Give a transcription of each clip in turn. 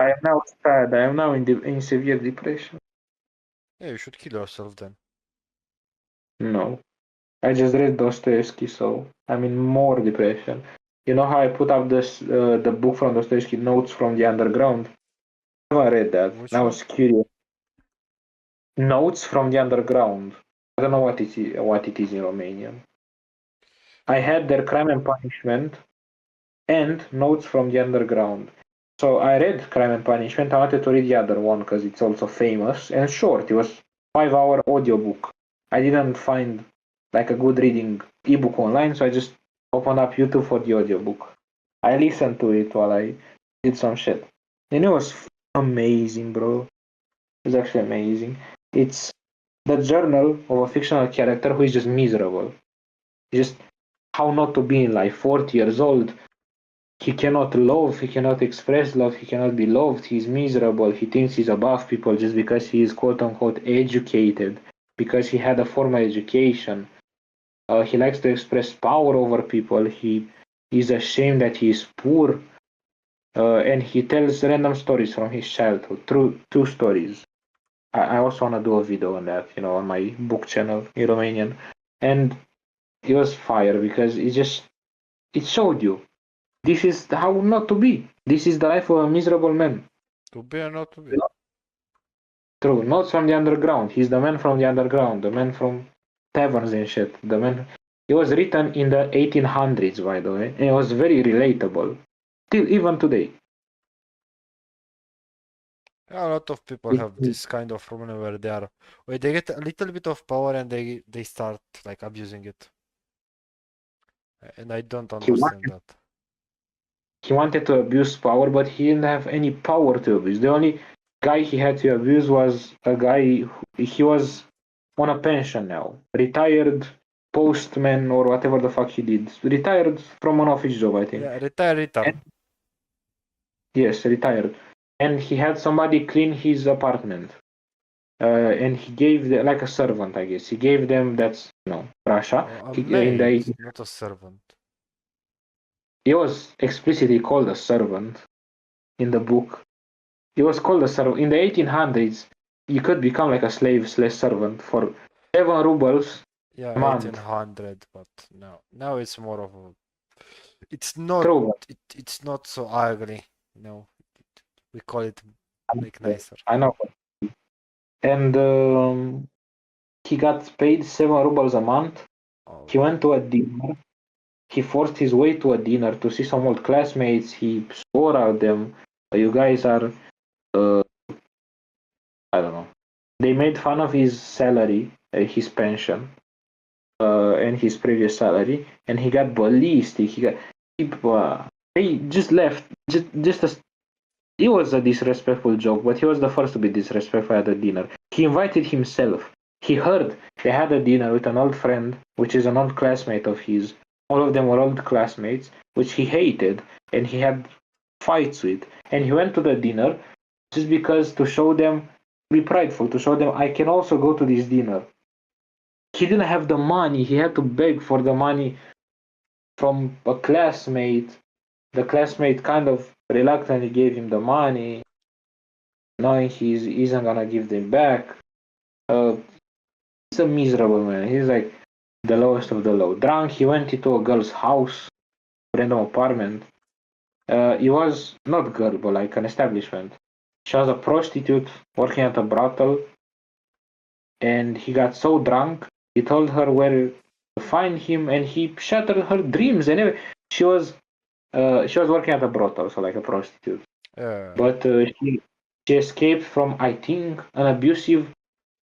I am now sad. I am now in severe depression. Yeah, you should kill yourself then. No. I just read Dostoevsky, so I'm in more depression. You know how I put up the book from Dostoevsky, Notes from the Underground? I haven't read that. Which I one? was curious. Notes from the Underground. I don't know what it is in Romanian. I had their Crime and Punishment and Notes from the Underground. So I read Crime and Punishment. I wanted to read the other one because it's also famous and short. It was 5-hour audiobook. I didn't find like a good reading ebook online, so I just opened up YouTube for the audiobook. I listened to it while I did some shit. And it was amazing, bro. It was actually amazing. It's the journal of a fictional character who is just miserable. Just how not to be in life. 40 years old, he cannot love, he cannot express love, he cannot be loved, he's miserable, he thinks he's above people just because he is quote unquote educated, because he had a formal education. He likes to express power over people, he is ashamed that he is poor, and he tells random stories from his childhood, true stories. I also want to do a video on that, on my book channel in Romanian. And it was fire because it showed you this is how not to be. This is the life of a miserable man. To be or not to be? True, not from the underground. He's the man from the underground, the man from taverns and shit. The man. It was written in the 1800s, by the way, and it was very relatable, till even today. Yeah, a lot of people have this kind of problem where they get a little bit of power and they start like abusing it. And I don't He understand wanted, that. he wanted to abuse power, but he didn't have any power to abuse. The only guy he had to abuse was a guy he was on a pension now, retired postman or whatever the fuck he did, retired from an office job, I think. Yeah, return. Yes, retired. And he had somebody clean his apartment. And he gave like a servant, I guess. He gave them that's Russia. A In maid, the not a servant. He was explicitly called a servant in the book. He was called a servant in the 1800s. You could become like a slave/servant for 7 rubles Yeah, a month. 1800, but now it's more of a. It's not. True. It's not so ugly. We call it like nicer. I know. And he got paid 7 rubles a month. Oh, He went to a dinner. He forced his way to a dinner to see some old classmates. He swore at them. You guys are, I don't know. They made fun of his salary, his pension, and his previous salary, and he got ballistic. They just left. It was a disrespectful joke, but he was the first to be disrespectful at the dinner. He invited himself. He heard they had a dinner with an old friend, which is an old classmate of his. All of them were old classmates, which he hated, and he had fights with. And he went to the dinner just because to show them, be prideful, to show them I can also go to this dinner. He didn't have the money. He had to beg for the money from a classmate. The classmate kind of reluctantly gave him the money, knowing he isn't gonna give them back. He's a miserable man. He's like the lowest of the low. Drunk, he went into a girl's house, random apartment. It was not girl, but like an establishment. She was a prostitute working at a brothel, and he got so drunk, he told her where to find him, and he shattered her dreams. And she was working at a brothel, so like a prostitute. But she escaped from, I think, an abusive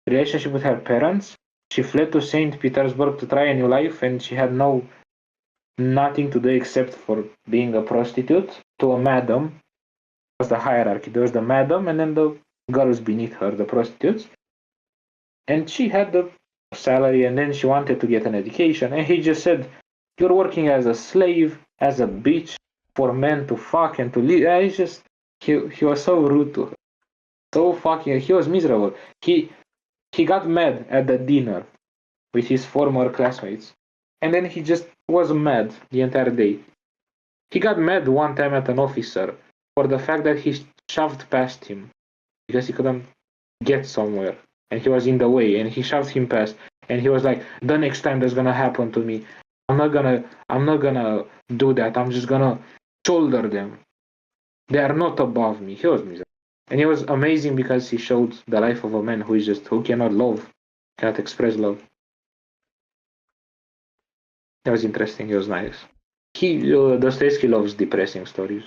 relationship with her parents. She fled to St. Petersburg to try a new life, and she had nothing to do except for being a prostitute to a madam. It was the hierarchy. There was the madam, and then the girls beneath her, the prostitutes. And she had the salary, and then she wanted to get an education. And he just said, "You're working as a slave, as a bitch, for men to fuck and to live." It's just he was so rude to her, so fucking. He was miserable. He got mad at the dinner with his former classmates, and then he just was mad the entire day. He got mad one time at an officer for the fact that he shoved past him because he couldn't get somewhere and he was in the way and he shoved him past and he was like, the next time that's gonna happen to me, I'm not gonna do that. I'm just gonna shoulder them. They are not above me. He was miserable. And it was amazing because he showed the life of a man who cannot love, cannot express love. It was interesting. It was nice. Dostoevsky loves depressing stories.